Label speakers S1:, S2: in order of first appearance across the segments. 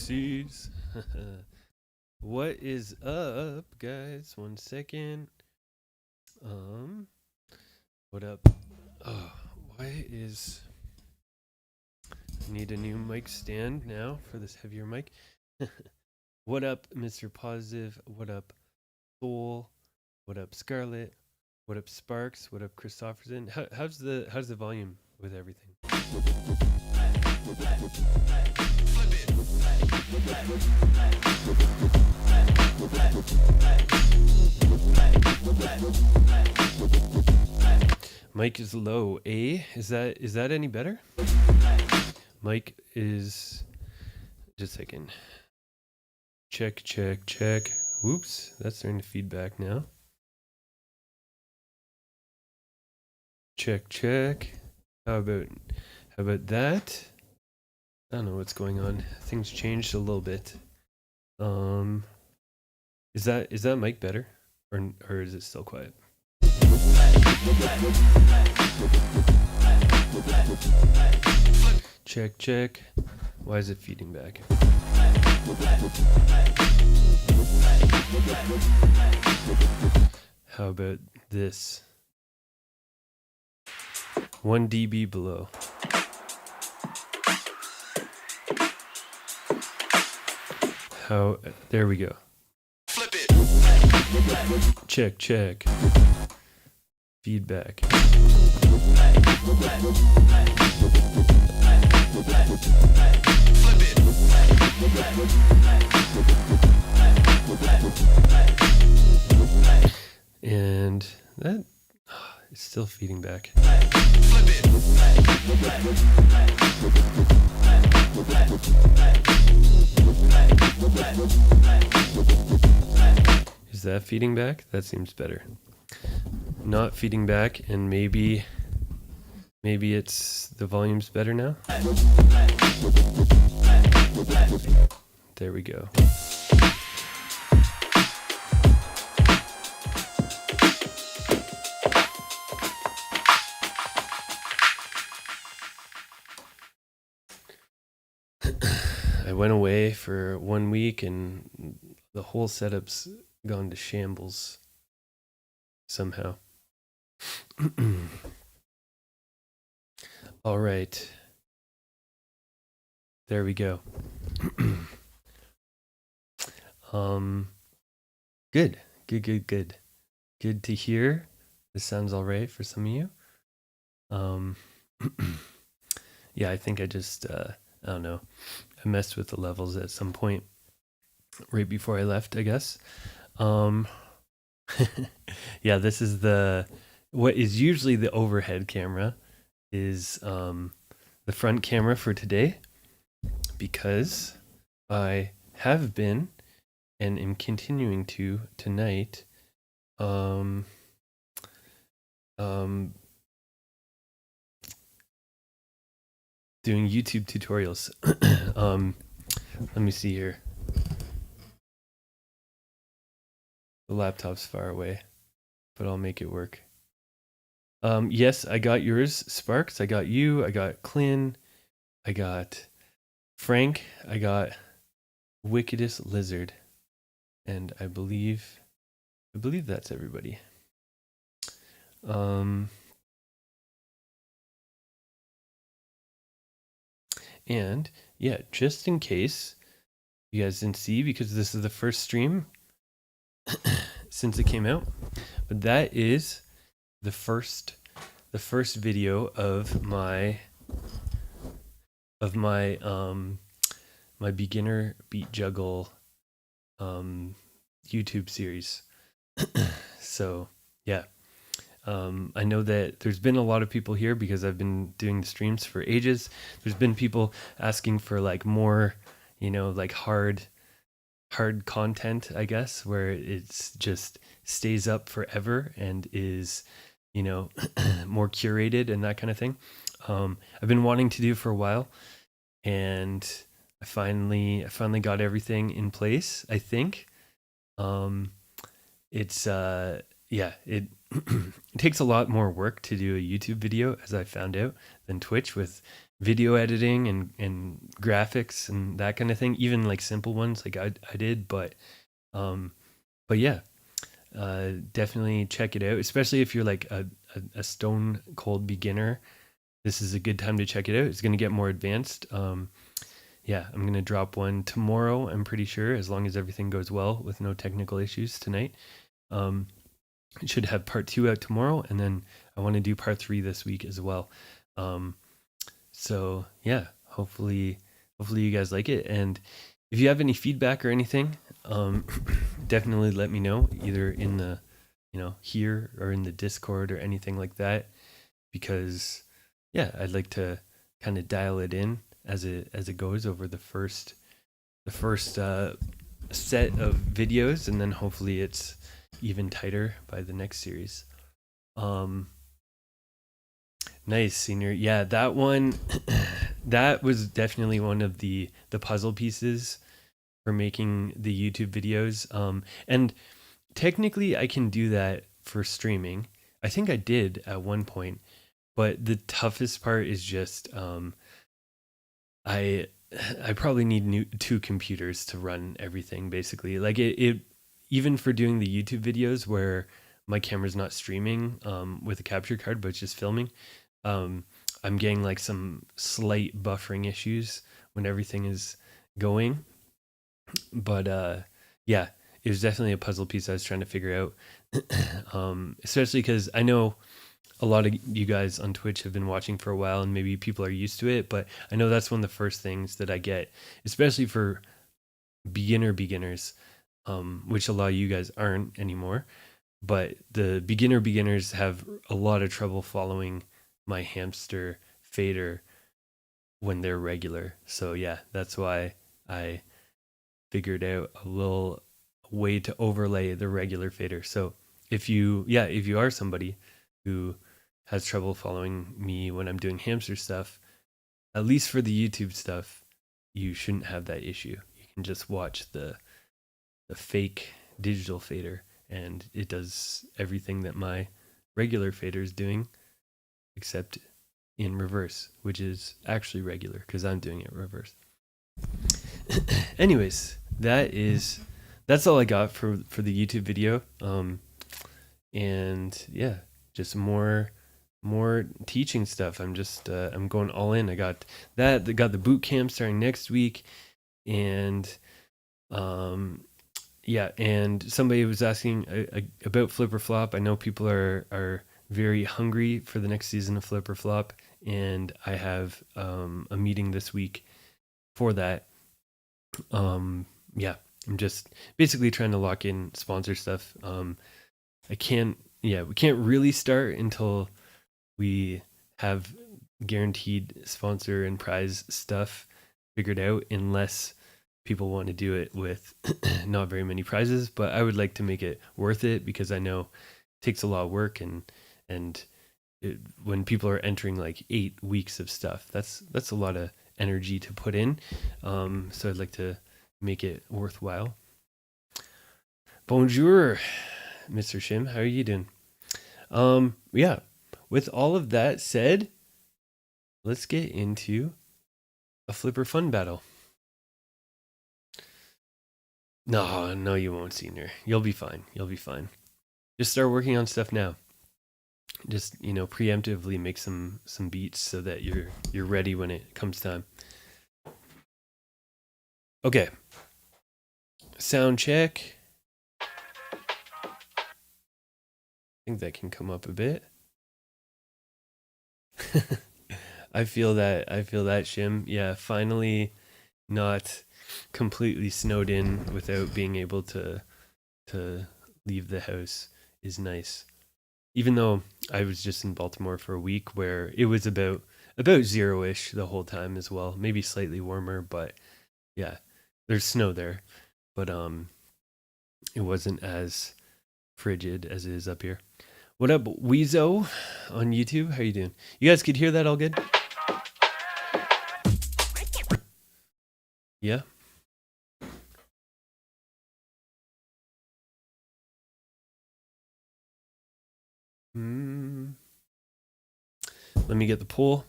S1: Oopsies. What is up, guys? 1 second. What up? Oh, why is... I need a new mic stand now for this heavier mic. What up, Mr. Positive? What up, Soul? What up, Scarlet? What up, Sparks? What up, Christopherson? How's the volume with everything? Mic is low. Is that any better? Mic is just a second. Check. Whoops, that's starting to feedback now. Check. How about that? I don't know what's going on. Things changed a little bit. Is that mic better, or is it still quiet? Check. Why is it feeding back? How about this? 1 dB below. There we go. Flip it. Check. Feedback. And that is still feeding back. Is that feeding back? That seems better. Not feeding back, and maybe it's the volume's better now. There we go. I went away for 1 week and the whole setup's gone to shambles somehow. All right. There we go. Good. Good to hear. This sounds all right for some of you. Yeah, I think I just, I don't know. I messed with the levels at some point right before I left, I guess. Yeah, this is what is usually the overhead camera is the front camera for today, because I have been and am continuing to tonight doing YouTube tutorials. Let me see here. The laptop's far away, but I'll make it work. Yes, I got yours, Sparks. I got you. I got Clint. I got Frank. I got Wickedest Lizard. And I believe that's everybody. And yeah, just in case you guys didn't see, because this is the first stream since it came out, but that is the first video of my my beginner beat juggle YouTube series. So yeah, I know that there's been a lot of people here because I've been doing the streams for ages. There's been people asking for like more, like hard content, I guess, where it's just stays up forever and is, more curated and that kind of thing. I've been wanting to do for a while, and I finally got everything in place, I think. It's it takes a lot more work to do a YouTube video, as I found out, than Twitch, with video editing and graphics and that kind of thing, even like simple ones like I did. Um, but yeah, definitely check it out, especially if you're like a stone cold beginner. This is a good time to check it out. It's going to get more advanced. Yeah, I'm going to drop one tomorrow, I'm pretty sure, as long as everything goes well with no technical issues tonight. Um, I should have part 2 out tomorrow, and then I want to do part 3 this week as well. Um, so yeah, hopefully you guys like it. And if you have any feedback or anything, definitely let me know, either in the, here or in the Discord or anything like that, because yeah, I'd like to kind of dial it in as it goes over the first set of videos, and then hopefully it's even tighter by the next series. Um, nice, senior. Yeah, that one, that was definitely one of the puzzle pieces for making the YouTube videos. And technically, I can do that for streaming. I think I did at one point, but the toughest part is just I I probably need 2 computers to run everything, basically. Like it even for doing the YouTube videos where my camera's not streaming with a capture card, but it's just filming. Um, I'm getting like some slight buffering issues when everything is going. But yeah, it was definitely a puzzle piece I was trying to figure out. Especially because I know a lot of you guys on Twitch have been watching for a while, and maybe people are used to it, but I know that's one of the first things that I get, especially for beginners, which a lot of you guys aren't anymore. But the beginners have a lot of trouble following my hamster fader when they're regular. So yeah, that's why I figured out a little way to overlay the regular fader. So if you are somebody who has trouble following me when I'm doing hamster stuff, at least for the YouTube stuff, you shouldn't have that issue. You can just watch the fake digital fader, and it does everything that my regular fader is doing, except in reverse, which is actually regular because I'm doing it reverse. Anyways, that's all I got for the YouTube video. And yeah, just more teaching stuff. I'm going all in. I got the boot camp starting next week, and yeah, and somebody was asking about Flip or Flop. I know people are very hungry for the next season of Flip or Flop, and I have a meeting this week for that. Yeah, I'm just basically trying to lock in sponsor stuff. We can't really start until we have guaranteed sponsor and prize stuff figured out, unless people want to do it with not very many prizes. But I would like to make it worth it, because I know it takes a lot of work, and when people are entering like 8 weeks of stuff, that's a lot of energy to put in. So I'd like to make it worthwhile. Bonjour, Mr. Shim. How are you doing? Yeah. With all of that said, let's get into a flipper fun battle. No, you won't, Senior. You'll be fine. You'll be fine. Just start working on stuff now. Just, preemptively make some beats so that you're ready when it comes time. Okay. Sound check. I think that can come up a bit. I feel that, Shim. Yeah, finally not completely snowed in without being able to leave the house is nice. Even though I was just in Baltimore for a week where it was about 0-ish the whole time as well, maybe slightly warmer, but yeah, there's snow there, but it wasn't as frigid as it is up here. What up, Weezo on YouTube? How you doing? You guys could hear that all good? Yeah. Let me get the poll.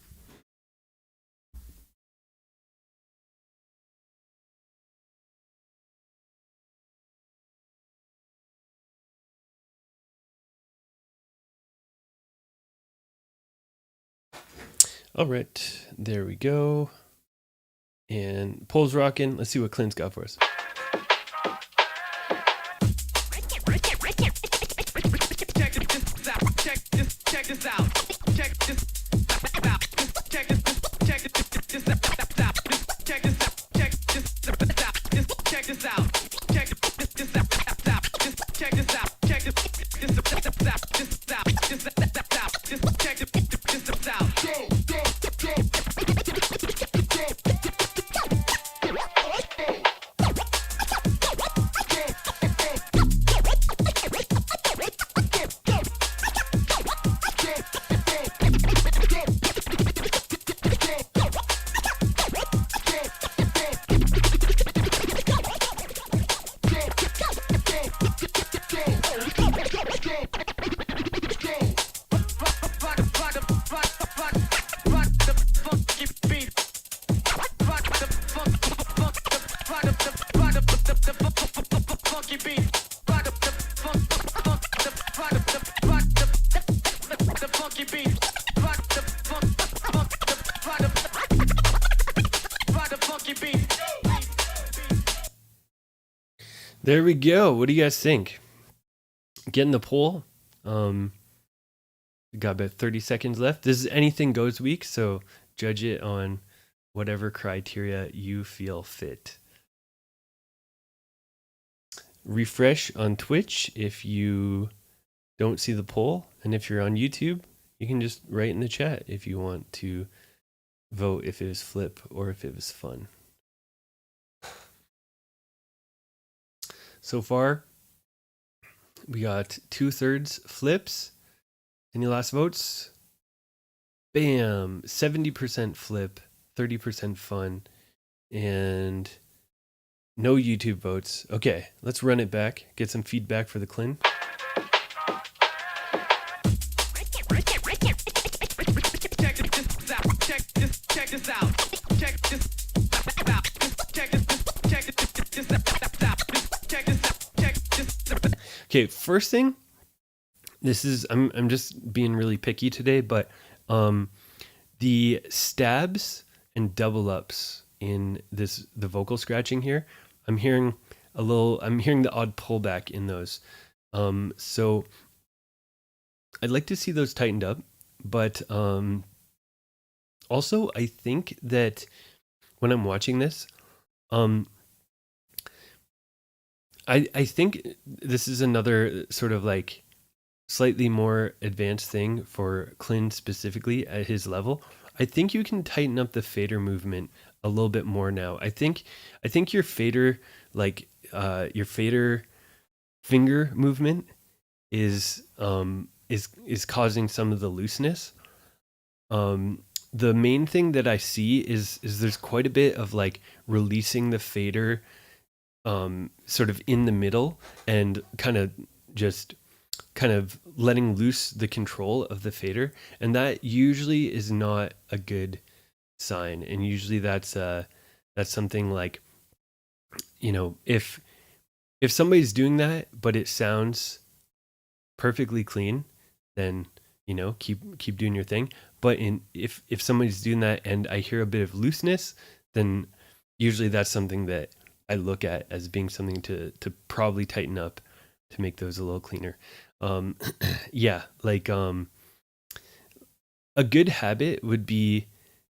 S1: All right, there we go. And pole's rocking. Let's see what Clint's got for us. Check this out. Check this out. Check this out. Check this out. Check this out. Check this out. Check this out. Check this out. Check this out. Check this out. Go, go, go. There we go. What do you guys think? Getting the poll. We got about 30 seconds left. This is anything goes week, so judge it on whatever criteria you feel fit. Refresh on Twitch if you don't see the poll, and if you're on YouTube, you can just write in the chat if you want to vote if it was flip or if it was fun. So far, we got 2/3 flips. Any last votes? Bam! 70% flip, 30% fun, and no YouTube votes. Okay, let's run it back. Get some feedback for the Clint. Check this out. Check this out. Check this out. Okay, first thing, this is I'm just being really picky today, but the stabs and double ups in the vocal scratching here, I'm hearing the odd pullback in those. So I'd like to see those tightened up, but also I think that when I'm watching this, I think this is another sort of like slightly more advanced thing for Clint specifically at his level. I think you can tighten up the fader movement a little bit more now. I think your fader, like your fader finger movement is causing some of the looseness. The main thing that I see is there's quite a bit of like releasing the fader sort of in the middle and kind of letting loose the control of the fader, and that usually is not a good sign. And usually that's something like, you know, if somebody's doing that but it sounds perfectly clean, then, you know, keep doing your thing. But if somebody's doing that and I hear a bit of looseness, then usually that's something that I look at as being something to probably tighten up to make those a little cleaner. Yeah, like a good habit would be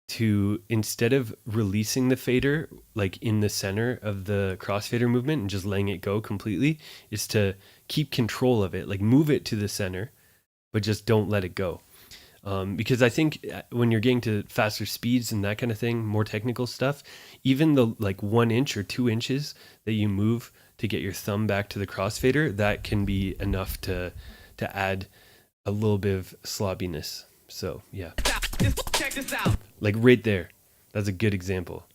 S1: to, instead of releasing the fader like in the center of the crossfader movement and just letting it go completely, is to keep control of it, like move it to the center, but just don't let it go. Because I think when you're getting to faster speeds and that kind of thing, more technical stuff, even the like 1 inch or 2 inches that you move to get your thumb back to the crossfader, that can be enough to add a little bit of sloppiness. So yeah, check this out. Like right there, that's a good example.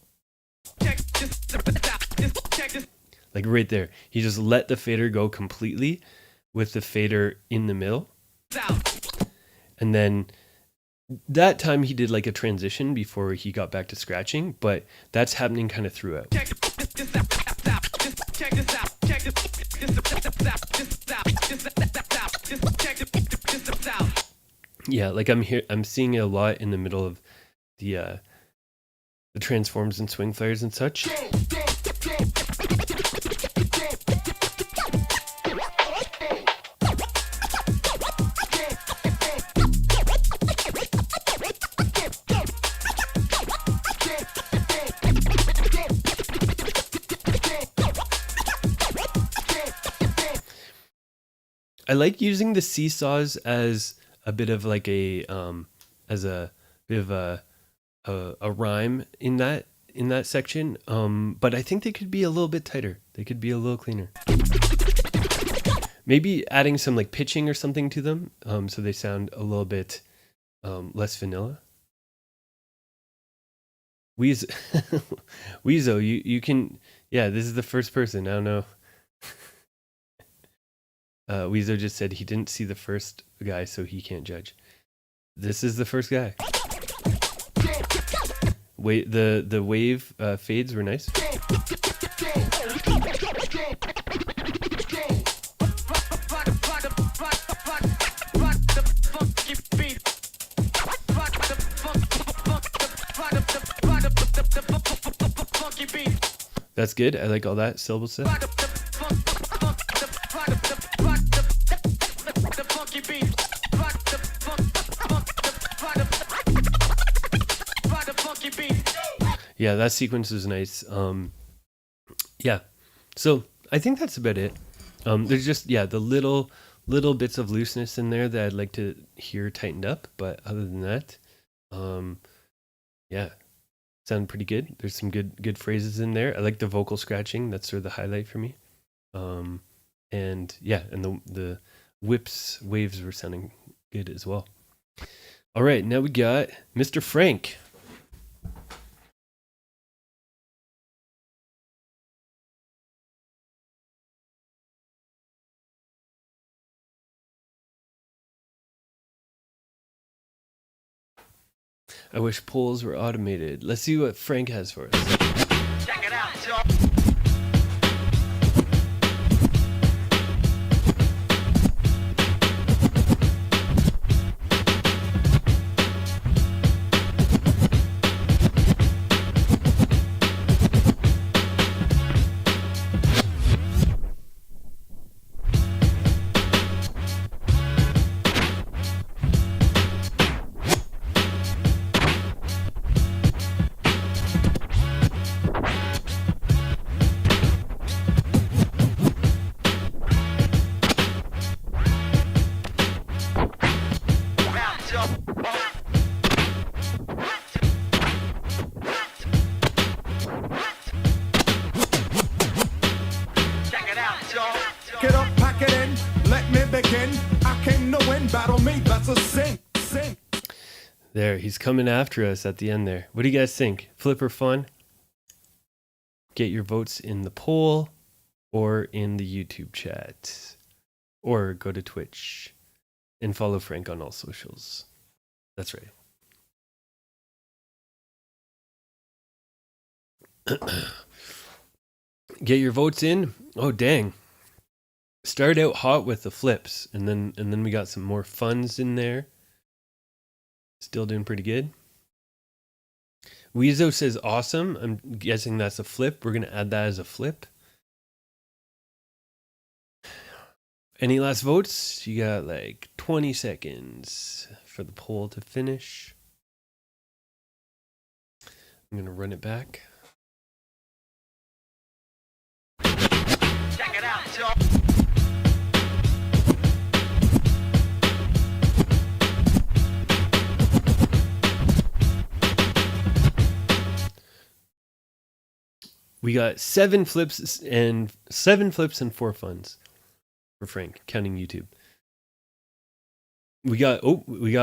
S1: Like right there, he just let the fader go completely with the fader in the middle. And then that time he did like a transition before he got back to scratching, but that's happening kind of throughout. Yeah, like I'm seeing it a lot in the middle of the transforms and swing flares and such. I like using the seesaws as a bit of like a as a bit of a rhyme in that section. But I think they could be a little bit tighter. They could be a little cleaner. Maybe adding some like pitching or something to them, so they sound a little bit less vanilla. Weezo, you can, yeah, this is the first person. I don't know. Weezo just said he didn't see the first guy, so he can't judge. This is the first guy. Wait, the wave fades were nice. That's good. I like all that syllable stuff. Yeah, that sequence is nice. Yeah, so I think that's about it. There's just, yeah, the little bits of looseness in there that I'd like to hear tightened up, but other than that, yeah, sound pretty good. There's some good phrases in there. I like the vocal scratching. That's sort of the highlight for me. And yeah, and the whips waves were sounding good as well. All right, now we got Mr. Frank. I wish polls were automated. Let's see what Frank has for us. Check it out, y'all.
S2: Get up, pack it in, let me begin. I came to win, battle me, that's a sin.
S1: There, he's coming after us at the end there. What do you guys think? Flipper fun? Get your votes in the poll or in the YouTube chat. Or go to Twitch and follow Frank on all socials. That's right. Get your votes in. Oh, dang. Started out hot with the flips, and then we got some more funs in there. Still doing pretty good. Weezo says awesome. I'm guessing that's a flip. We're gonna add that as a flip. Any last votes? You got like 20 seconds for the poll to finish. I'm gonna run it back. Check it out, y'all. We got 7 flips and 4 funs for Frank, counting YouTube. We got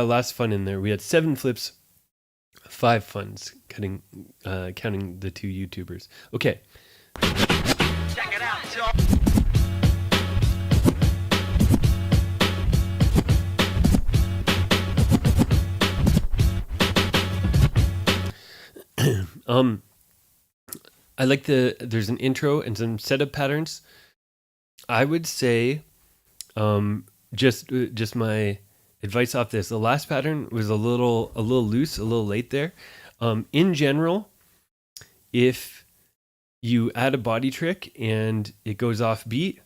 S1: last fun in there. We had 7 flips, 5 funs, counting the 2 YouTubers. Okay. Check it out, y'all. I like there's an intro and some setup patterns. I would say, just my advice off this. The last pattern was a little loose, a little late there. In general, if you add a body trick and it goes off beat,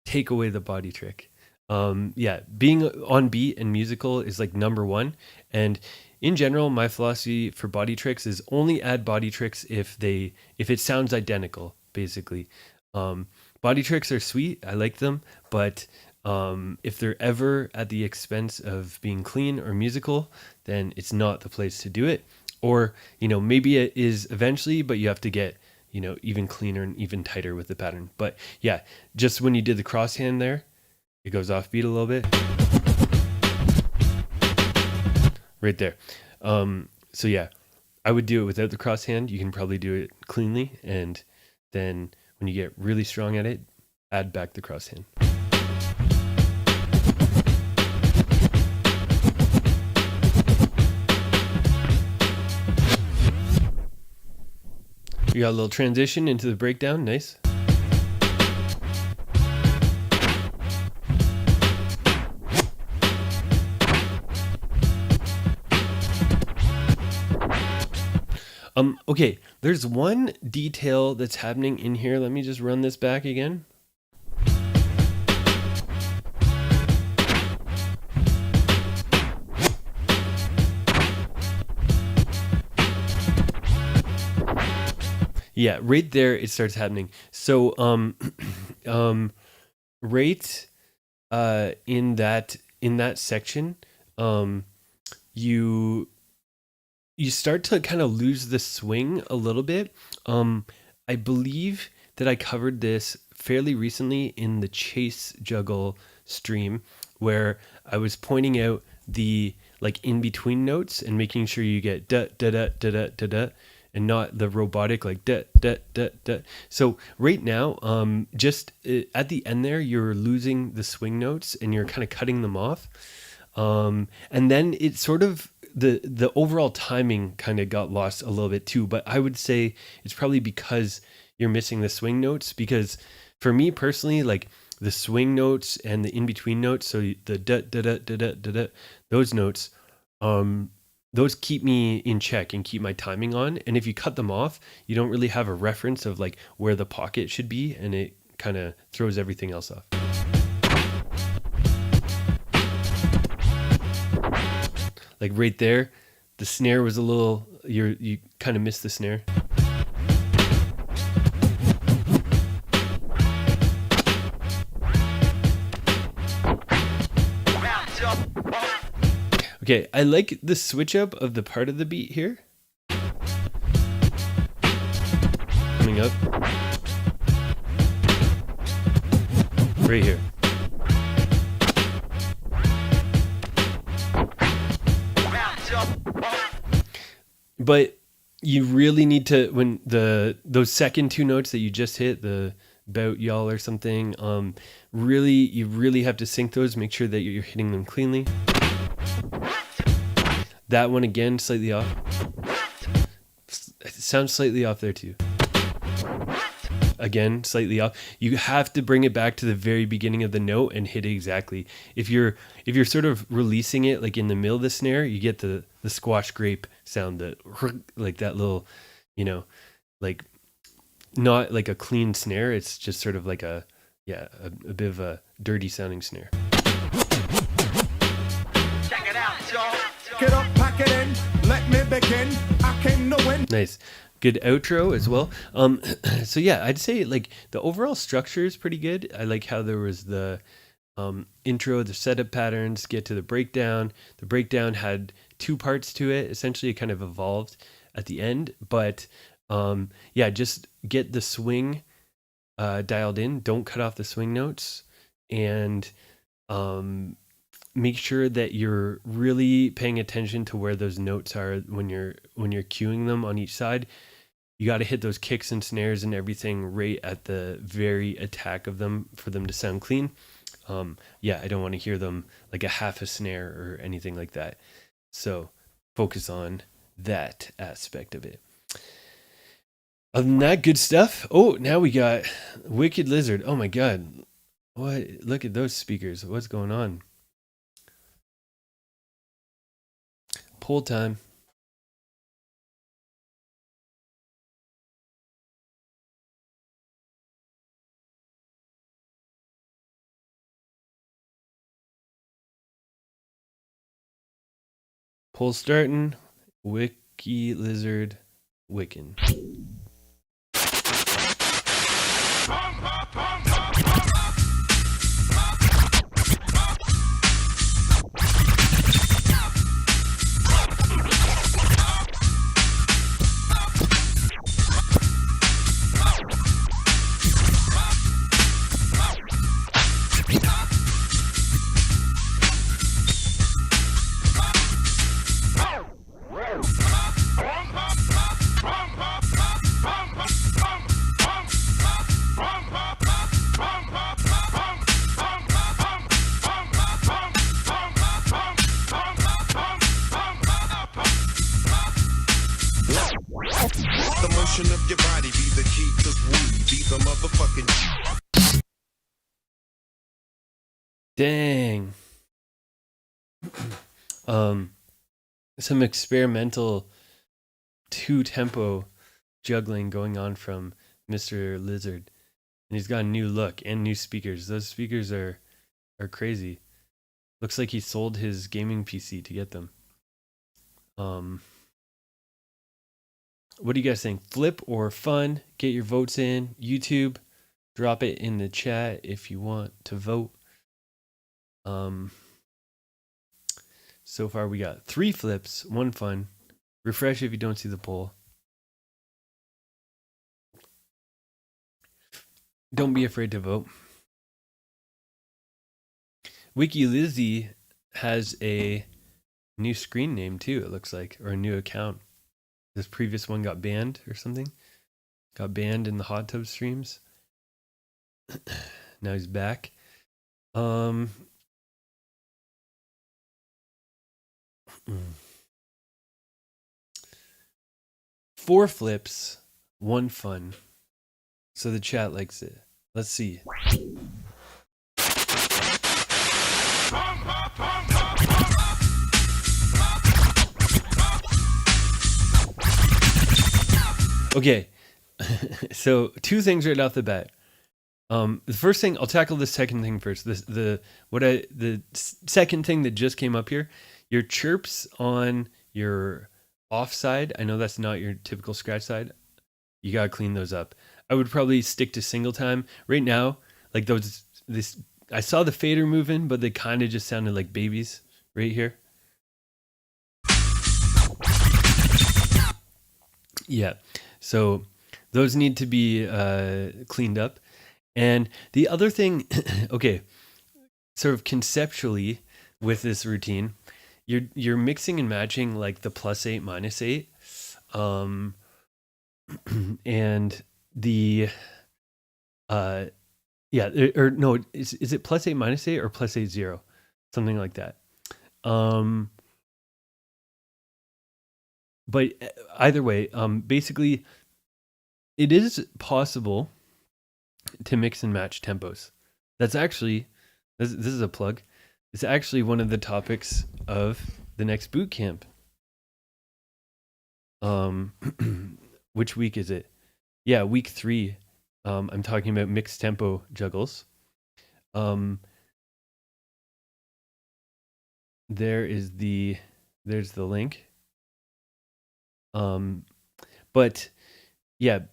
S1: take away the body trick. Yeah, being on beat and musical is like number one. And in general, my philosophy for body tricks is only add body tricks if it sounds identical, basically. Body tricks are sweet, I like them, but if they're ever at the expense of being clean or musical, then it's not the place to do it. Or, maybe it is eventually, but you have to get, even cleaner and even tighter with the pattern. But yeah, just when you did the cross hand there, it goes off beat a little bit. Right there. So yeah, I would do it without the cross hand. You can probably do it cleanly. And then when you get really strong at it, add back the cross hand. You got a little transition into the breakdown. Nice. Okay, there's one detail that's happening in here. Let me just run this back again. Yeah, right there it starts happening. So right in that section, you start to kind of lose the swing a little bit. I believe that I covered this fairly recently in the Chase Juggle stream, where I was pointing out the like in between notes and making sure you get da da da da da da da, and not the robotic like da da da da. So right now, just at the end there, you're losing the swing notes and you're kind of cutting them off, and then it sort of the overall timing kind of got lost a little bit too. But I would say it's probably because you're missing the swing notes, because for me personally, like the swing notes and the in-between notes, so the da da da da da da da, those notes, those keep me in check and keep my timing on. And if you cut them off, you don't really have a reference of like where the pocket should be, and it kind of throws everything else off. Like right there, the snare was a little, you kind of missed the snare. Okay, I like the switch up of the part of the beat here. Coming up. Right here. But you really need to, when those second two notes that you just hit, the bout y'all or something, you really have to sync those, make sure that you're hitting them cleanly. That one again, slightly off. It sounds slightly off there too. Again, slightly off. You have to bring it back to the very beginning of the note and hit it exactly. If you're sort of releasing it like in the middle of the snare, you get the squash grape sound, that like that little, like not like a clean snare. It's just sort of like a bit of a dirty sounding snare.
S2: Check it out, y'all. Get up, pack it in, let me begin. I came to win.
S1: Nice. Good outro as well. So yeah, I'd say like the overall structure is pretty good. I like how there was the intro, the setup patterns, get to the breakdown. The breakdown had two parts to it. Essentially, it kind of evolved at the end. But just get the swing dialed in. Don't cut off the swing notes, and make sure that you're really paying attention to where those notes are when you're cueing them on each side. You got to hit those kicks and snares and everything right at the very attack of them for them to sound clean. I don't want to hear them like a half a snare or anything like that. So focus on that aspect of it. Other than that, good stuff. Oh, now we got Wicked Lizard. Oh my God. What? Look at those speakers. What's going on? Poll time. Poll starting. Wiki Lizard Wiccan.
S2: The motion of your body be the key, 'cause we be the motherfucking.
S1: Dang. Some experimental 2-tempo juggling going on from Mr. Lizard. And he's got a new look and new speakers. Those speakers are crazy. Looks like he sold his gaming PC to get them. What do you guys think? Flip or fun? Get your votes in. YouTube, drop it in the chat if you want to vote. So far we got 3 flips, 1 fun. Refresh if you don't see the poll. Don't be afraid to vote. Wiki Lizzy has a new screen name too, it looks like, or a new account. This previous one got banned or something. Got banned in the hot tub streams. Now he's back. 4 flips, 1 fun. So the chat likes it. Let's see. Okay. So 2 things right off the bat. The first thing, I'll tackle the second thing first. The second thing that just came up here, your chirps on your off side. I know that's not your typical scratch side. You gotta clean those up. I would probably stick to single time right now. Like I saw the fader moving, but they kind of just sounded like babies right here. Yeah, so those need to be cleaned up. And the other thing, okay, sort of conceptually with this routine, you're mixing and matching like the +8, -8, and the yeah, or no, is it +8, -8, or +8, 0, something like that. But either way, basically, it is possible to mix and match tempos. That's actually, this is a plug. It's actually one of the topics of the next boot camp. Which week is it? Yeah, week 3. I'm talking about mixed tempo juggles. There's the link. But yeah,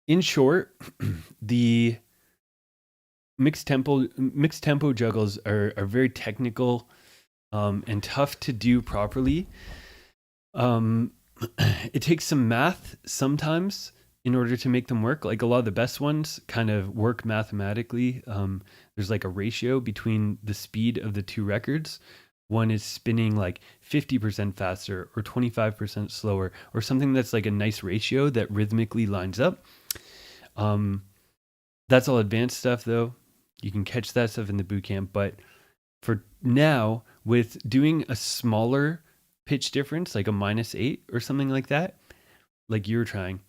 S1: in short, the mixed tempo juggles are very technical and tough to do properly. It takes some math sometimes in order to make them work. Like a lot of the best ones kind of work mathematically. There's like a ratio between the speed of the 2 records. One is spinning like 50% faster or 25% slower, or something that's like a nice ratio that rhythmically lines up. That's all advanced stuff though. You can catch that stuff in the boot camp. But for now, with doing a smaller pitch difference, like a -8 or something like that, like you were trying,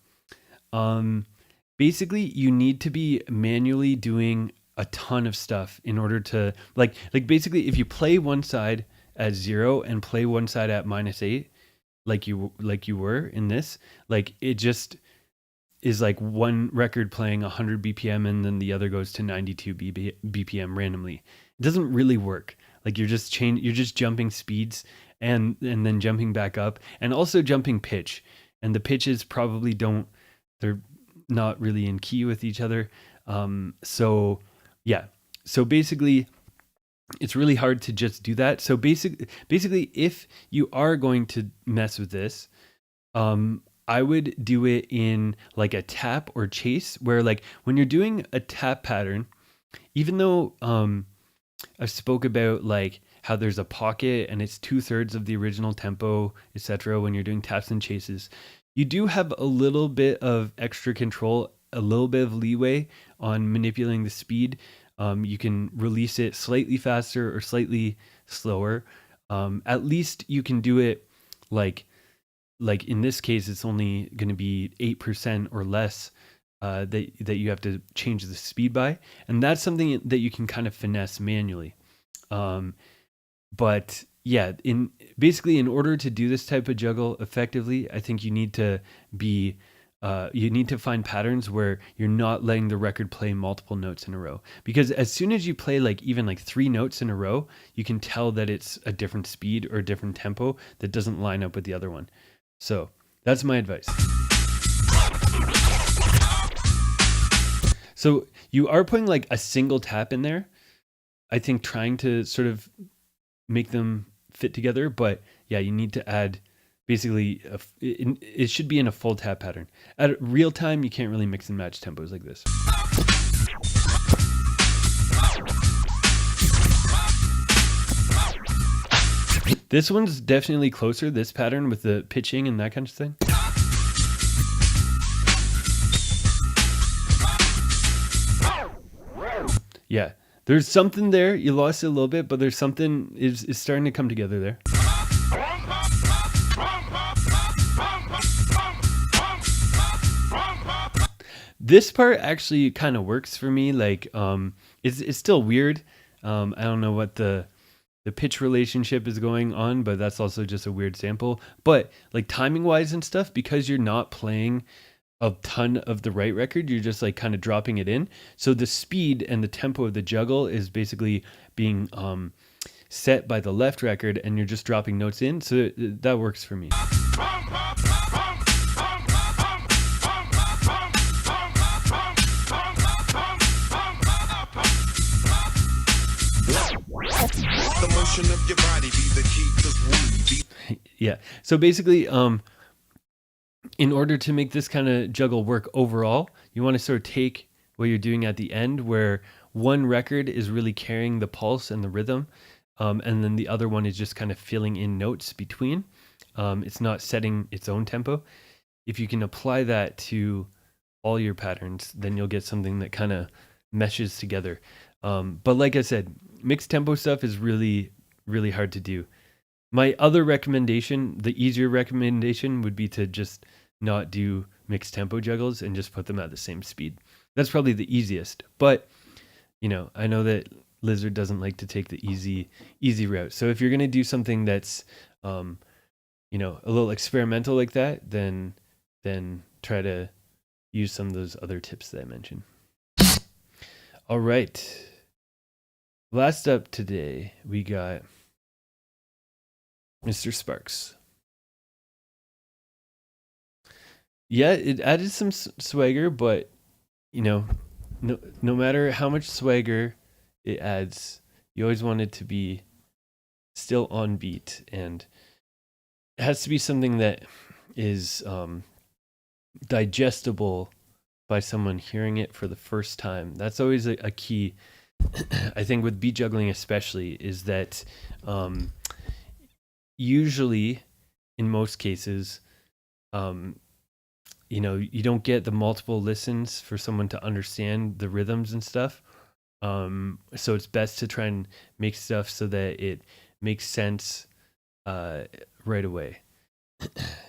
S1: basically you need to be manually doing a ton of stuff in order to like basically if you play one side at 0 and play one side at -8, like you were in this. Like it just is like one record playing 100 BPM and then the other goes to 92 BPM randomly. It doesn't really work. Like you're just jumping speeds and then jumping back up and also jumping pitch. And the pitches probably they're not really in key with each other. So yeah. So basically it's really hard to just do that. So basically if you are going to mess with this, I would do it in like a tap or chase, where like when you're doing a tap pattern, even though I spoke about like how there's a pocket and it's 2/3 of the original tempo, etc. When you're doing taps and chases, you do have a little bit of extra control, a little bit of leeway on manipulating the speed. You can release it slightly faster or slightly slower. At least you can do it like in this case, it's only going to be 8% or less that you have to change the speed by, and that's something that you can kind of finesse manually. But yeah, in order to do this type of juggle effectively, I think you need to find patterns where you're not letting the record play multiple notes in a row. Because as soon as you play like even like 3 notes in a row, you can tell that it's a different speed or a different tempo that doesn't line up with the other one. So that's my advice. So you are putting like a single tap in there, I think, trying to sort of make them fit together. But yeah, you need to add basically, it should be in a full tap pattern. At real time, you can't really mix and match tempos like this. This one's definitely closer, this pattern with the pitching and that kind of thing. Yeah, there's something there. You lost it a little bit, but there's something is starting to come together there. This part actually kind of works for me. Like, it's still weird. I don't know what the pitch relationship is going on, but that's also just a weird sample. But like timing wise and stuff, because you're not playing a ton of the right record, you're just like kind of dropping it in. So the speed and the tempo of the juggle is basically being set by the left record, and you're just dropping notes in. So that works for me.
S2: The motion of your body be the key, 'cause we
S1: yeah. So basically, in order to make this kind of juggle work overall, you want to sort of take what you're doing at the end, where one record is really carrying the pulse and the rhythm, and then the other one is just kind of filling in notes between. It's not setting its own tempo. If you can apply that to all your patterns, then you'll get something that kind of meshes together. But like I said, mixed tempo stuff is really, really hard to do. My other recommendation, the easier recommendation, would be to just not do mixed tempo juggles and just put them at the same speed. That's probably the easiest. But, you know, I know that Lizard doesn't like to take the easy route. So if you're going to do something that's, you know, a little experimental like that, then try to use some of those other tips that I mentioned. All right. Last up today, we got Mr. Sparks. Yeah, it added some swagger, but you know, no matter how much swagger it adds, you always want it to be still on beat, and it has to be something that is digestible by someone hearing it for the first time. That's always a key. I think with beat juggling especially, is that usually, in most cases, you know, you don't get the multiple listens for someone to understand the rhythms and stuff. So it's best to try and make stuff so that it makes sense right away.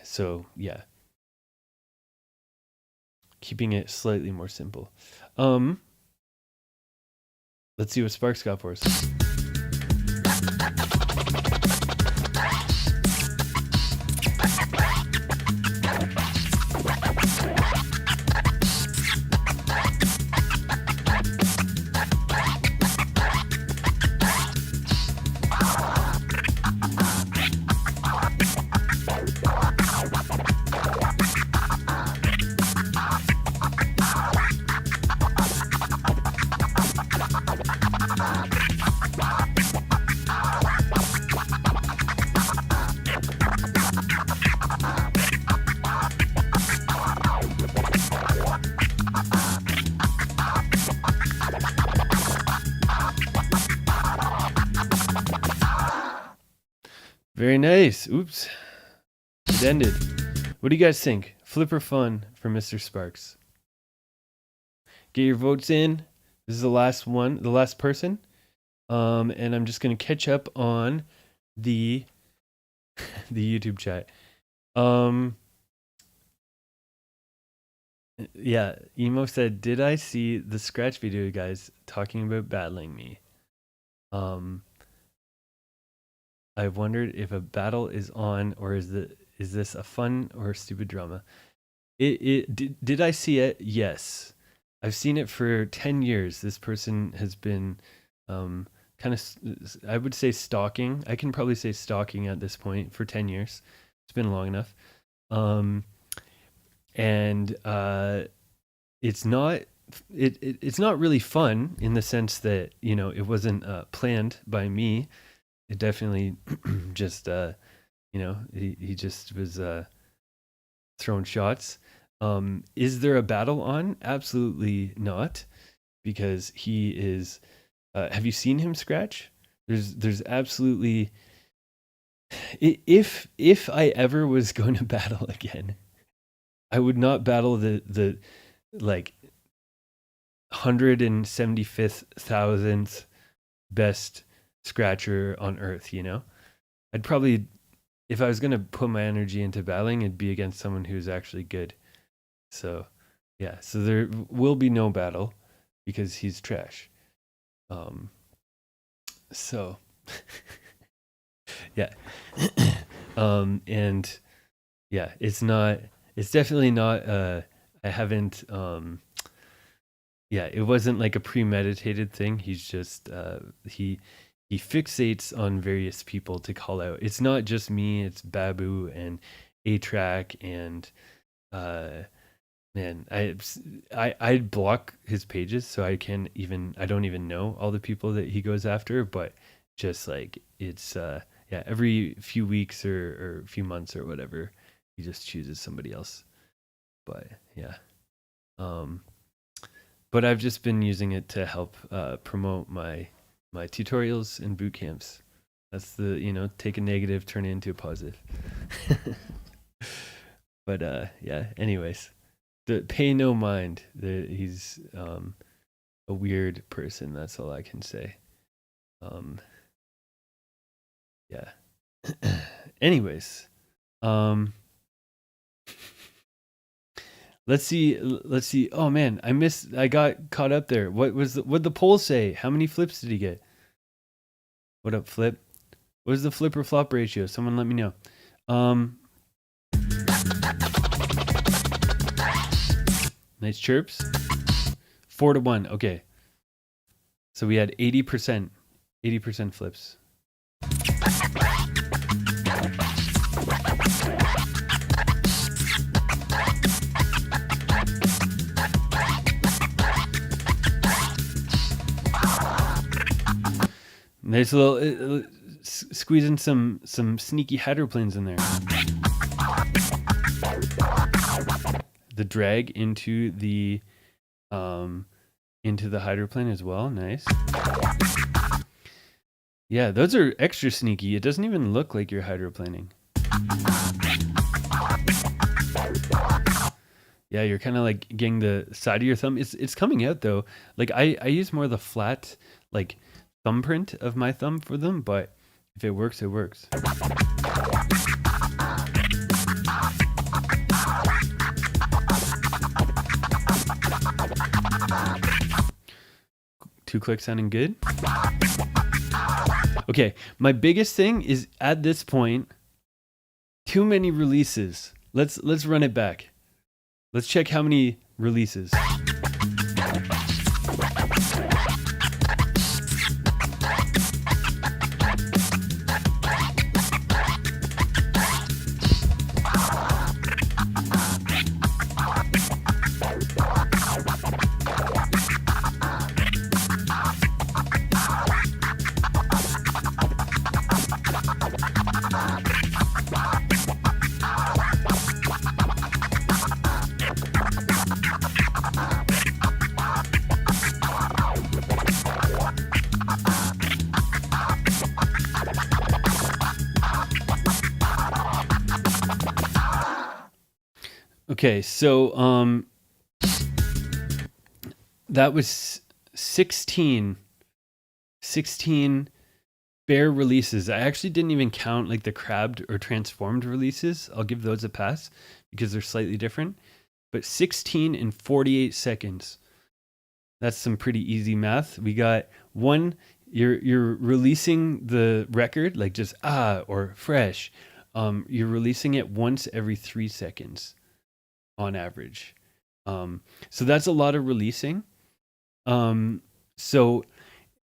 S1: So yeah, keeping it slightly more simple. Let's see what Sparks got for us. Very nice. Oops. It ended. What do you guys think? Flip or fun for Mr. Sparks? Get your votes in. This is the last one, the last person. And I'm just gonna catch up on the YouTube chat. Yeah, Emo said, "Did I see the scratch video, guys, talking about battling me?" I wondered if a battle is on, or is this a fun or stupid drama? Did I see it? Yes, I've seen it for 10 years. This person has been kind of, I would say, stalking. I can probably say stalking at this point for 10 years. It's been long enough. And it's not really fun in the sense that, you know, it wasn't planned by me. It definitely just you know, he just was throwing shots. Is there a battle on? Absolutely not, because he is have you seen him scratch? There's absolutely, if I ever was going to battle again, I would not battle the like 175,000th best scratcher on earth, you know? I'd probably, if I was going to put my energy into battling, it'd be against someone who's actually good. So, yeah, so there will be no battle because he's trash. So, yeah. And yeah, it's definitely not, I haven't, yeah, it wasn't like a premeditated thing. He's just, he fixates on various people to call out. It's not just me, it's Babu and A-Track and, man, I block his pages, so I don't even know all the people that he goes after, but just like, it's, yeah, every few weeks or a few months or whatever, he just chooses somebody else. But yeah. But I've just been using it to help promote my tutorials and boot camps. That's the, you know, take a negative, turn it into a positive. But yeah, anyways, pay no mind. He's a weird person. That's all I can say. Yeah. Anyways, let's see. Oh man, I got caught up there. What'd the poll say? How many flips did he get? What up, Flip? What is the flip or flop ratio? Someone let me know. Nice chirps. 4-1. Okay. So we had 80% flips. Nice little squeezing some sneaky hydroplanes in there. The drag into the hydroplane as well. Nice. Yeah, those are extra sneaky. It doesn't even look like you're hydroplaning. Yeah, you're kind of like getting the side of your thumb. It's coming out though. Like I use more of the flat, like, thumbprint of my thumb for them, but if it works, it works. Two clicks sounding good. Okay, my biggest thing is at this point, too many releases. Let's run it back. Let's check how many releases. Okay, so that was 16 bare releases. I actually didn't even count like the crabbed or transformed releases. I'll give those a pass because they're slightly different. But 16 in 48 seconds. That's some pretty easy math. We got one, you're releasing the record like just or fresh. You're releasing it once every 3 seconds on average. So that's a lot of releasing. So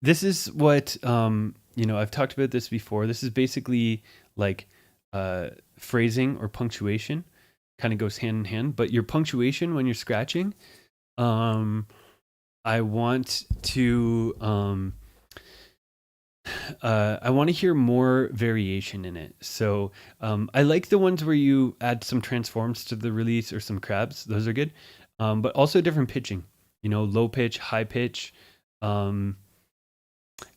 S1: this is what I've talked about this before. This is basically like phrasing or punctuation, kind of goes hand in hand. But your punctuation when you're scratching, I want to hear more variation in it. So I like the ones where you add some transforms to the release or some crabs. Those are good. But also different pitching. Low pitch, high pitch.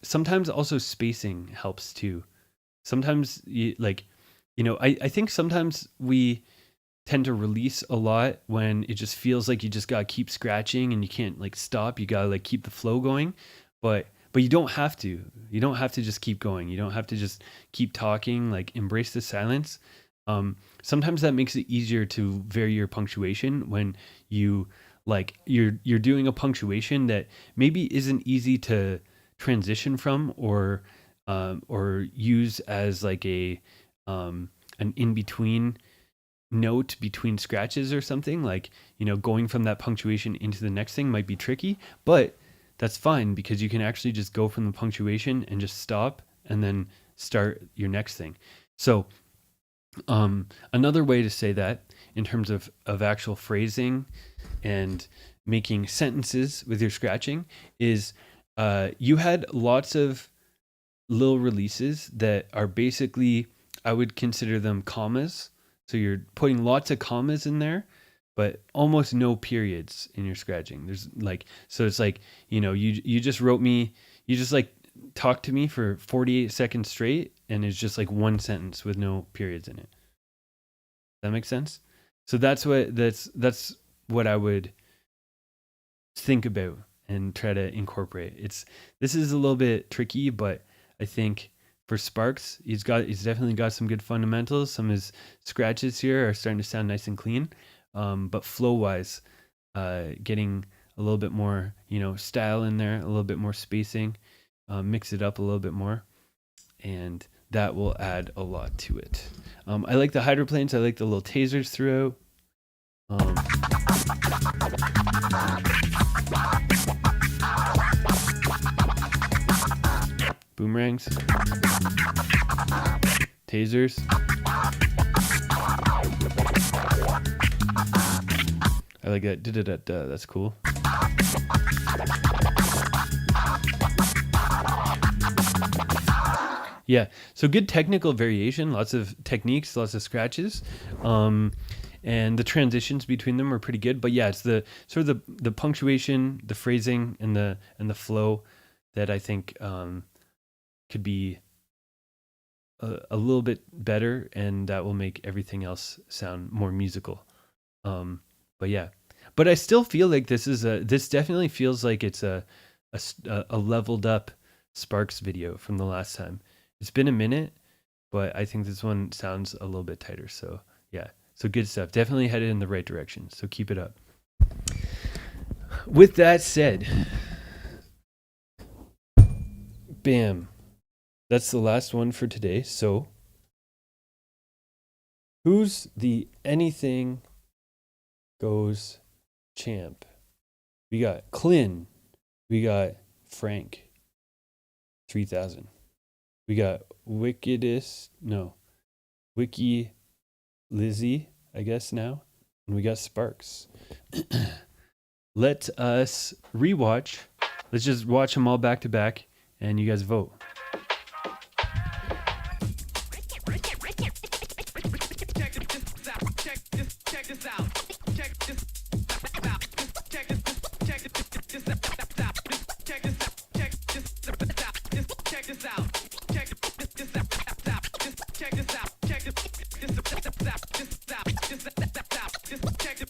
S1: Sometimes also spacing helps too. Sometimes I think sometimes we tend to release a lot when it just feels like you just gotta keep scratching and you can't like stop. You gotta like keep the flow going, but you don't have to. You don't have to just keep going. You don't have to just keep talking. Like embrace the silence. Sometimes that makes it easier to vary your punctuation when you're doing a punctuation that maybe isn't easy to transition from or use as like an in between note between scratches or something. Like going from that punctuation into the next thing might be tricky, but that's fine because you can actually just go from the punctuation and just stop and then start your next thing. So another way to say that in terms of actual phrasing and making sentences with your scratching is you had lots of little releases that are basically, I would consider them commas. So you're putting lots of commas in there, but almost no periods in your scratching. There's so it's like, you just wrote me, you just like talked to me for 48 seconds straight and it's just like one sentence with no periods in it. That makes sense? So that's what I would think about and try to incorporate. This is a little bit tricky, but I think for Sparks, he's definitely got some good fundamentals. Some of his scratches here are starting to sound nice and clean. But flow wise, getting a little bit more, style in there, a little bit more spacing, mix it up a little bit more, and that will add a lot to it. I like the hydroplanes. I like the little tasers throughout. Boomerangs, tasers. I like that. That's cool. Yeah, so good technical variation, lots of techniques, lots of scratches, and the transitions between them are pretty good. But yeah, it's the sort of the punctuation, the phrasing, and the flow that I think could be a little bit better, and that will make everything else sound more musical. But yeah, but I still feel like this definitely feels like it's a leveled up Sparks video from the last time. It's been a minute, but I think this one sounds a little bit tighter. So yeah, so good stuff. Definitely headed in the right direction. So keep it up. With that said, bam, that's the last one for today. So who's the anything goes champ? We got Clint. We got Frank. 3000. We got Wiki Lizzie, I guess now. And we got Sparks. Let us rewatch. Let's just watch them all back to back and you guys vote.
S2: Check this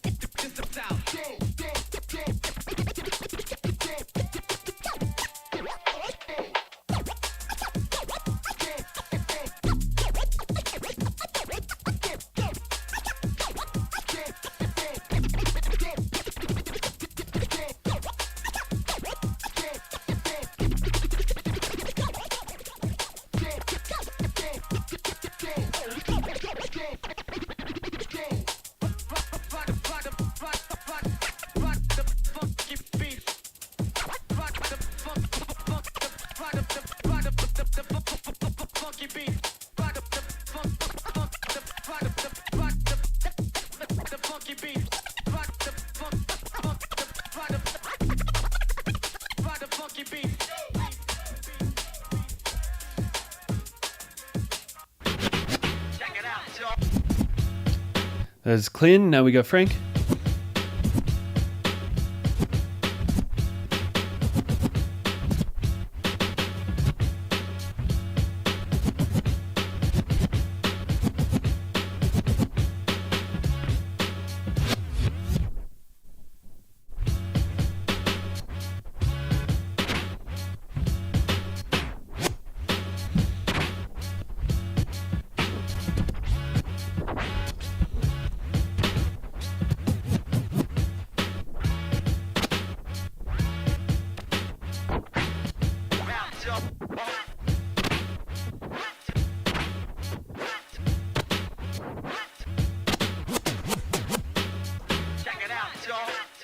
S1: That's Clint. Now we got Frank.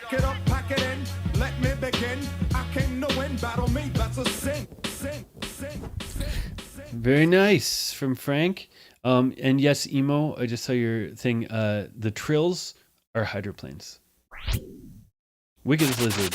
S2: Get up, pack it in, let me begin. I came to win, battle me, that's a sin.
S1: Very nice from Frank. And yes, Emo, I just saw your thing. The trills are hydroplanes. Wicked Lizard.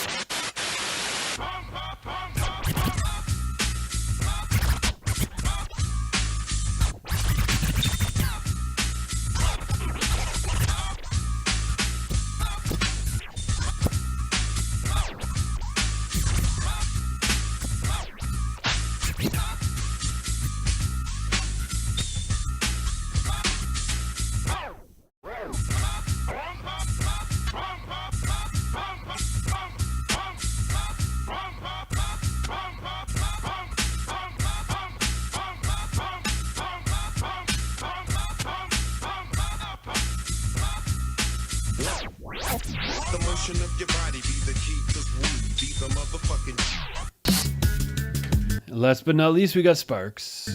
S3: The motion of your body be the key, 'cause we be the motherfucking.
S1: Last but not least, we got Sparks.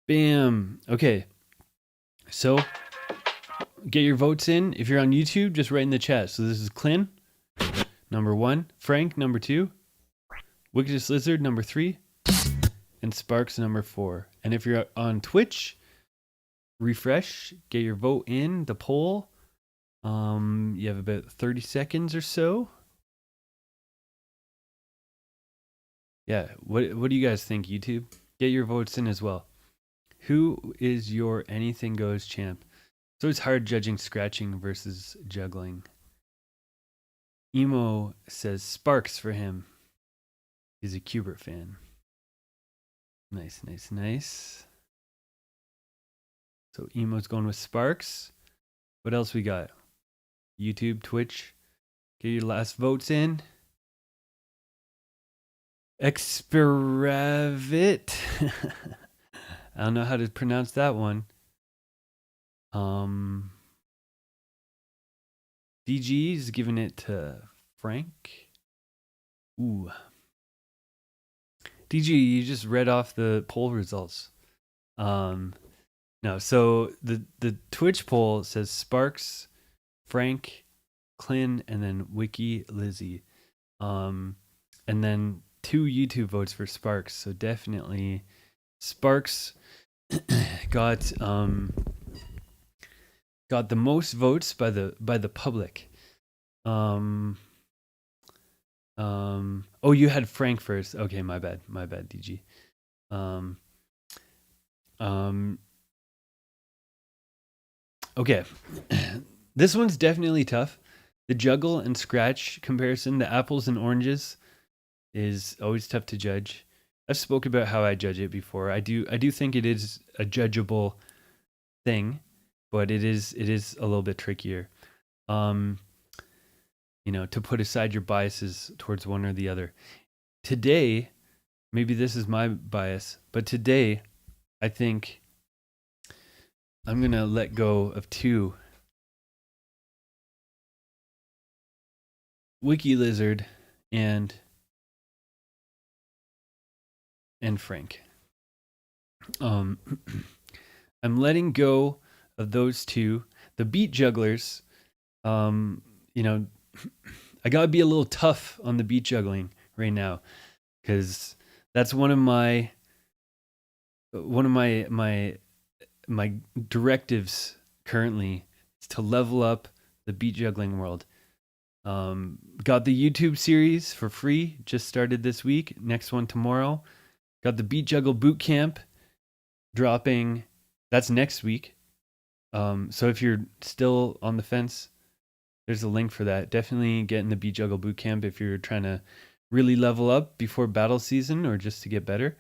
S1: Bam. Okay. So get your votes in. If you're on YouTube, just write in the chat. So this is Clint, number 1. Frank, number 2. Wickedest Lizard, number 3. And Sparks, number 4. And if you're on Twitch, refresh, get your vote in the poll. You have about 30 seconds or so. Yeah. What do you guys think, YouTube? Get your votes in as well. Who is your anything goes champ? So it's hard judging scratching versus juggling. Emo says Sparks for him. He's a Cubert fan. Nice, nice, nice. So Emo's going with Sparks. What else we got? YouTube, Twitch. Get your last votes in. Experavit. I don't know how to pronounce that one. DG's giving it to Frank. Ooh. DG, you just read off the poll results. No, so the Twitch poll says Sparks, Frank, Clint, and then Wiki Lizzie. And then 2 YouTube votes for Sparks. So definitely Sparks got the most votes by the public. Oh, you had Frank first. Okay, my bad, DG. Okay, this one's definitely tough. The juggle and scratch comparison, the apples and oranges, is always tough to judge. I've spoken about how I judge it before. I do think it is a judgeable thing, but it is a little bit trickier. To put aside your biases towards one or the other. Today, maybe this is my bias, but today I think I'm going to let go of 2 Wiki Lizard and Frank. I'm letting go of those 2. The beat jugglers, I gotta be a little tough on the beat juggling right now, because that's one of my directives currently is to level up the beat juggling world. Got the YouTube series for free, just started this week. Next one tomorrow. Got the Beat Juggle Boot Camp dropping. That's next week. So if you're still on the fence, there's a link for that. Definitely get in the Beat Juggle Boot Camp if you're trying to really level up before battle season or just to get better.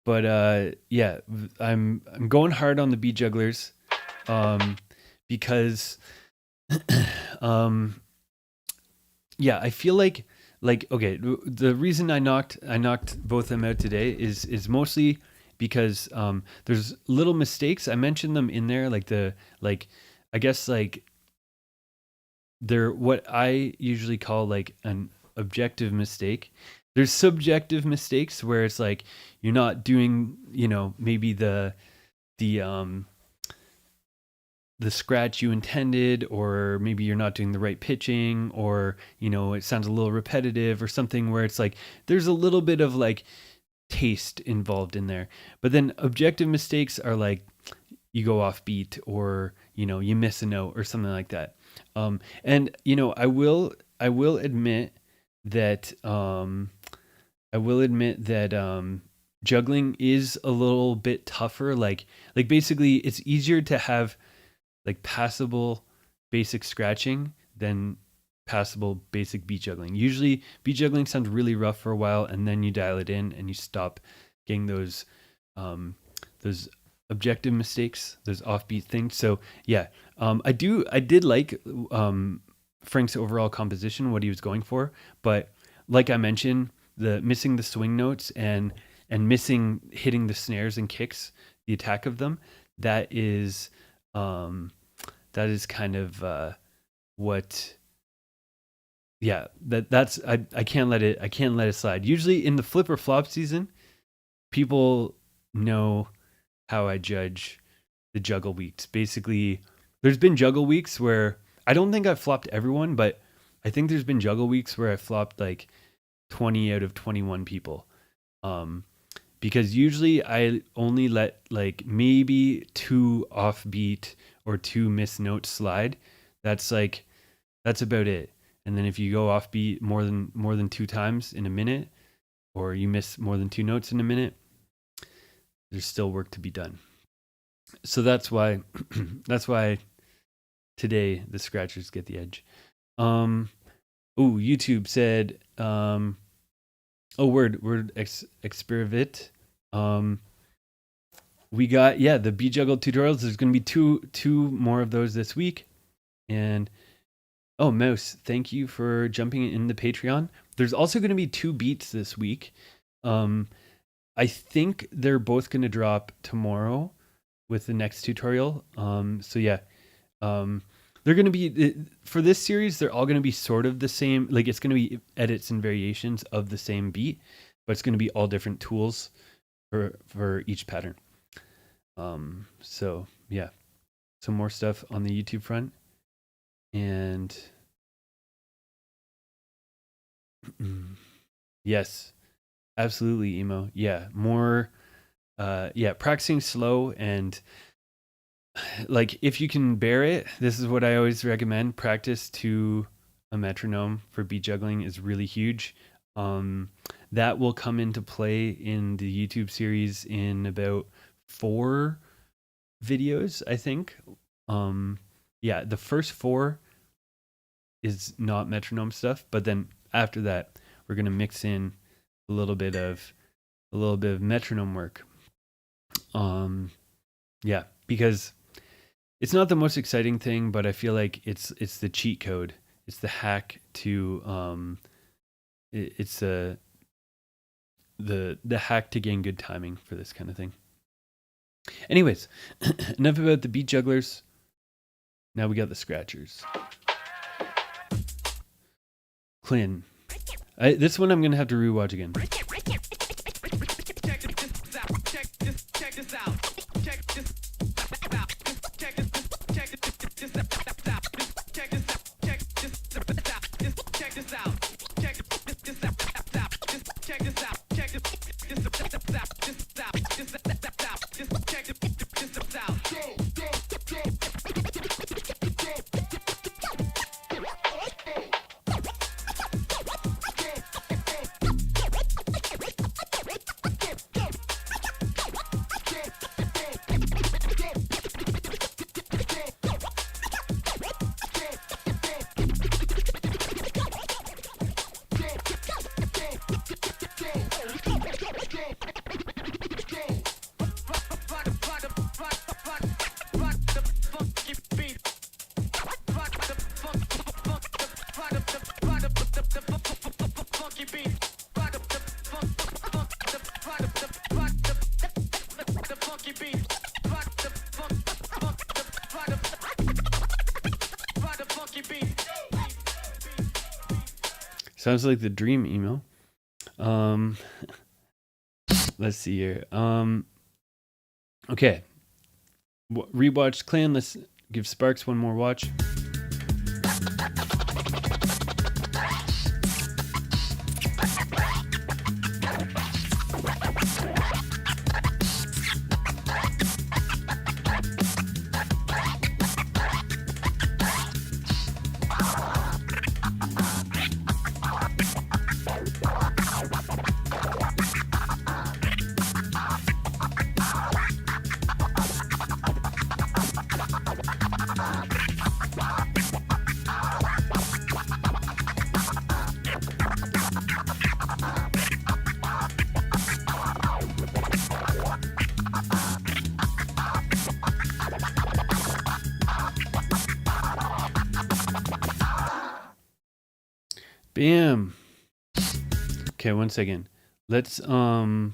S1: But yeah, I'm going hard on the beat jugglers, because yeah, I feel like okay, the reason I knocked both of them out today is mostly because there's little mistakes. I mentioned them in there, I guess they're what I usually call like an objective mistake. There's subjective mistakes where it's like you're not doing, maybe the scratch you intended, or maybe you're not doing the right pitching, or it sounds a little repetitive or something, where it's like there's a little bit of like taste involved in there. But then objective mistakes are like you go off beat, or you miss a note or something like that. And I will admit that juggling is a little bit tougher. Like basically it's easier to have like passable basic scratching than passable basic beat juggling. Usually beat juggling sounds really rough for a while, and then you dial it in and you stop getting those objective mistakes, those offbeat things. So yeah, I did like Frank's overall composition, what he was going for, but like I mentioned, the missing the swing notes and missing hitting the snares and kicks, the attack of them, that is kind of what. Yeah, that's I can't let it slide. Usually in the flip or flop season, people know how I judge the juggle weeks. Basically, there's been juggle weeks where I don't think I've flopped everyone, but I think there's been juggle weeks where I flopped like 20 out of 21 people. Because usually I only let like maybe 2 offbeat or 2 missed notes slide. That's about it. And then if you go offbeat more than 2 times in a minute, or you miss more than 2 notes in a minute, there's still work to be done. So that's why today the scratchers get the edge. YouTube said word experivit. We got the beat juggle tutorials. There's going to be two more of those this week. And Mouse, thank you for jumping in the Patreon. There's also going to be 2 beats this week. I think they're both going to drop tomorrow with the next tutorial. So yeah, they're going to be, for this series, they're all going to be sort of the same. Like it's going to be edits and variations of the same beat, but it's going to be all different tools for each pattern. So yeah, some more stuff on the YouTube front. And yes, absolutely, Emo. Yeah, more practicing slow, and like if you can bear it, this is what I always recommend. Practice to a metronome for beat juggling is really huge. That will come into play in the YouTube series in about 4 videos, I think. The first 4 is not metronome stuff, but then after that, we're gonna mix in a little bit of metronome work. Yeah, because it's not the most exciting thing, but I feel like it's the cheat code. It's the hack to it's the hack to gain good timing for this kind of thing. Anyways, enough about the beat jugglers. Now we got the scratchers. Clint. This one I'm gonna have to rewatch again. Sounds like the dream email. Let's see here. Okay. Rewatch Clan. Let's give Sparks one more watch. Bam. Okay, one second. Let's do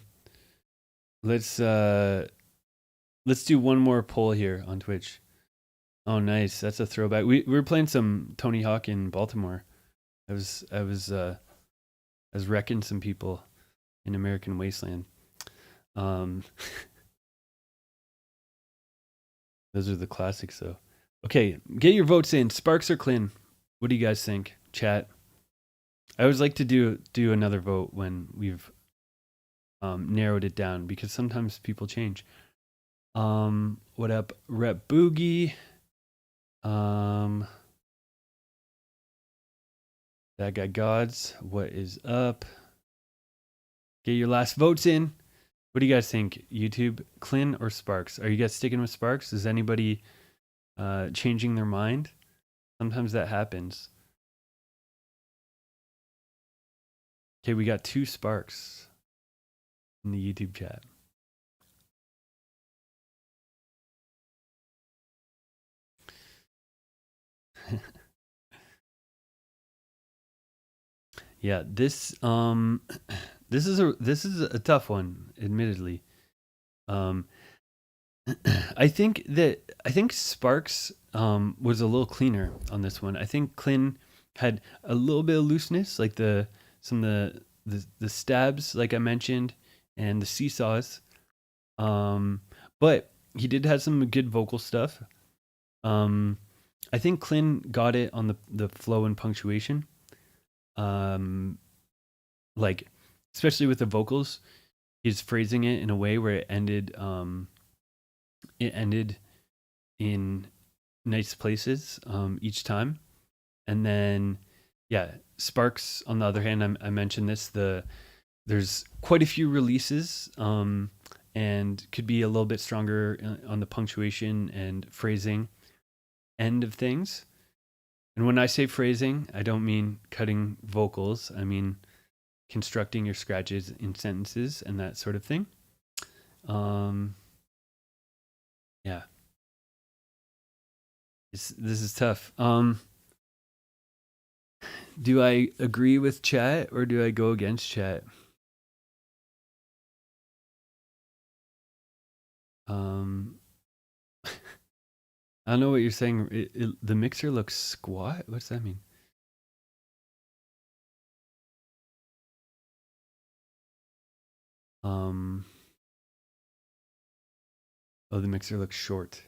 S1: one more poll here on Twitch. Oh, nice. That's a throwback. We were playing some Tony Hawk in Baltimore. I was wrecking some people in American Wasteland. Those are the classics, though. Okay, get your votes in. Sparks or Clint? What do you guys think? Chat. I always like to do another vote when we've narrowed it down because sometimes people change. What up, Rep Boogie? That guy Gods. What is up? Get your last votes in. What do you guys think? YouTube, Clint or Sparks? Are you guys sticking with Sparks? Is anybody changing their mind? Sometimes that happens. Okay, we got 2 Sparks in the YouTube chat. Yeah, this is a tough one, admittedly. I think Sparks was a little cleaner on this one. I think Clint had a little bit of looseness, like some of the stabs, like I mentioned, and the seesaws. But he did have some good vocal stuff. I think Clint got it on the flow and punctuation. Like especially with the vocals, he's phrasing it in a way where it ended in nice places each time. And then yeah, Sparks on the other hand, I mentioned this, there's quite a few releases and could be a little bit stronger on the punctuation and phrasing end of things. And when I say phrasing, I don't mean cutting vocals. I mean constructing your scratches in sentences and that sort of thing. Yeah. This is tough. Do I agree with chat or do I go against chat? I don't know what you're saying. The mixer looks squat. What's that mean? Oh, the mixer looks short.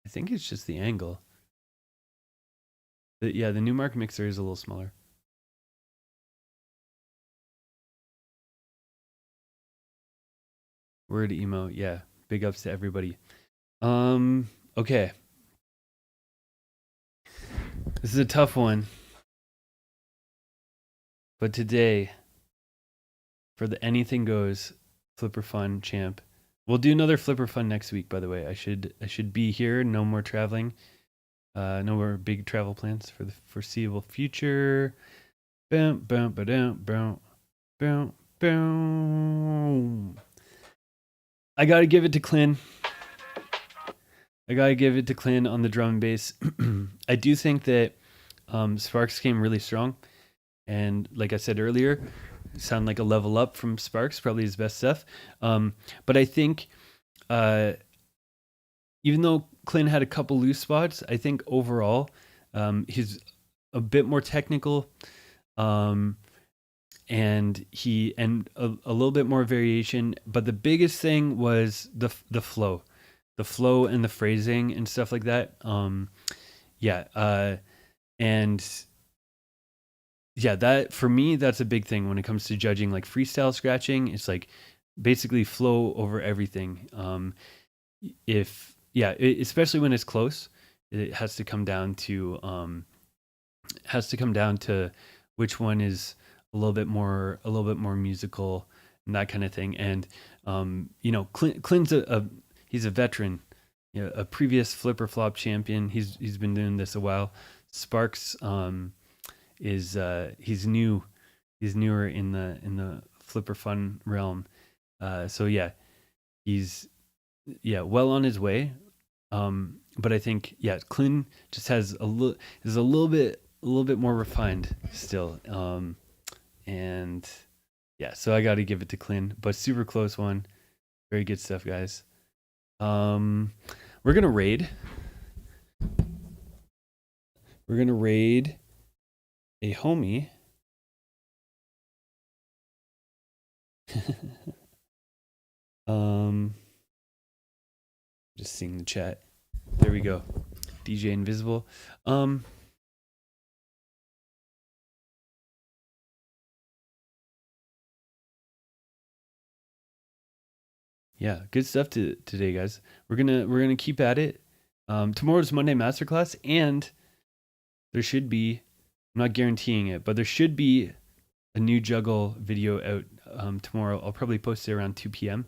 S1: I think it's just the angle. Yeah, the Newmark mixer is a little smaller. Word emo, yeah. Big ups to everybody. Okay. This is a tough one. But today, for the anything goes Flipper Fun champ. We'll do another Flipper Fun next week, by the way. I should be here. No more traveling. No more big travel plans for the foreseeable future. Boom, boom, ba-dum, boom, boom, boom. I gotta give it to Clint. I gotta give it to Clint on the drum and bass. I do think that Sparks came really strong, and like I said earlier, sound like a level up from Sparks, probably his best stuff. But I think, even though Clint had a couple loose spots, I think overall he's a bit more technical, and a little bit more variation. But the biggest thing was the flow, and the phrasing and stuff like that. And yeah, that for me, that's a big thing when it comes to judging like freestyle scratching. It's like basically flow over everything. Especially when it's close, it has to come down to which one is a little bit more musical and that kind of thing. And Clint's he's a veteran, a previous flipper flop champion. He's been doing this a while. Sparks is he's newer in the flipper fun realm. So yeah, he's well on his way. But I think Clint just is a little bit more refined still. And yeah, so I got to give it to Clint, but super close one. Very good stuff, guys. We're gonna raid. A homie. Just seeing the chat. There we go. DJ Invisible. Yeah, good stuff today, guys. We're gonna keep at it. Tomorrow's Monday Masterclass, and there should be, I'm not guaranteeing it, but there should be a new juggle video out tomorrow. I'll probably post it around 2 p.m.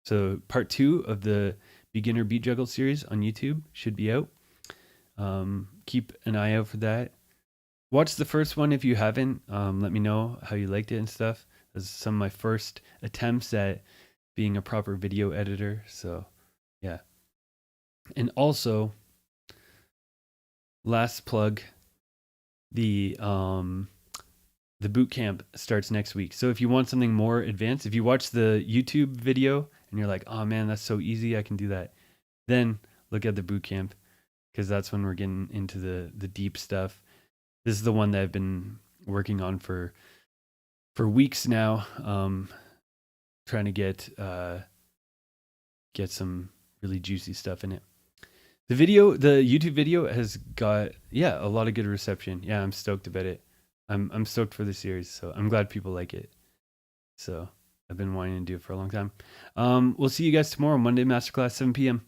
S1: So part 2 of the beginner beat juggle series on YouTube should be out. Keep an eye out for that. Watch the first one if you haven't. Let me know how you liked it and stuff. This is some of my first attempts at being a proper video editor. So yeah. And also, last plug, the boot camp starts next week. So if you want something more advanced, if you watch the YouTube video and you're like, oh man, that's so easy, I can do that, then look at the boot camp, because that's when we're getting into the deep stuff. This is the one that I've been working on for weeks now, trying to get some really juicy stuff in it. The YouTube video has got a lot of good reception. Yeah, I'm stoked about it. I'm stoked for the series, so I'm glad people like it. So I've been wanting to do it for a long time. We'll see you guys tomorrow, Monday Masterclass, 7 p.m.